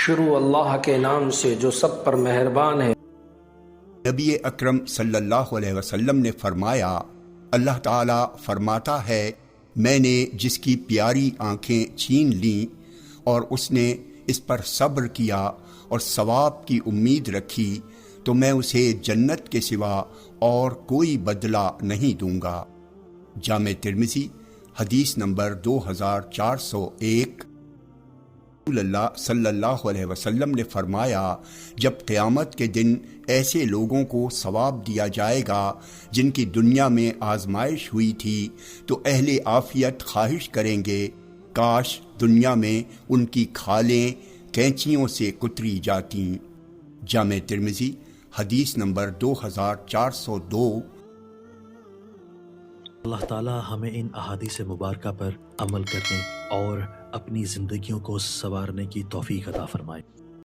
شروع اللہ کے نام سے جو سب پر مہربان ہے۔ نبی اکرم صلی اللہ علیہ وسلم نے فرمایا، اللہ تعالیٰ فرماتا ہے، میں نے جس کی پیاری آنکھیں چھین لیں اور اس نے اس پر صبر کیا اور ثواب کی امید رکھی تو میں اسے جنت کے سوا اور کوئی بدلہ نہیں دوں گا۔ جامع ترمذی حدیث نمبر 2401۔ رسول اللہ صلی اللہ علیہ وسلم نے فرمایا، جب قیامت کے دن ایسے لوگوں کو ثواب دیا جائے گا جن کی دنیا میں آزمائش ہوئی تھی تو اہل عافیت خواہش کریں گے کاش دنیا میں ان کی کھالیں کینچیوں سے کتری جاتی۔ جامع ترمذی حدیث نمبر 2402۔ اللہ تعالیٰ ہمیں ان احادیث مبارکہ پر عمل کرنے اور اپنی زندگیوں کو سنوارنے کی توفیق عطا فرمائے۔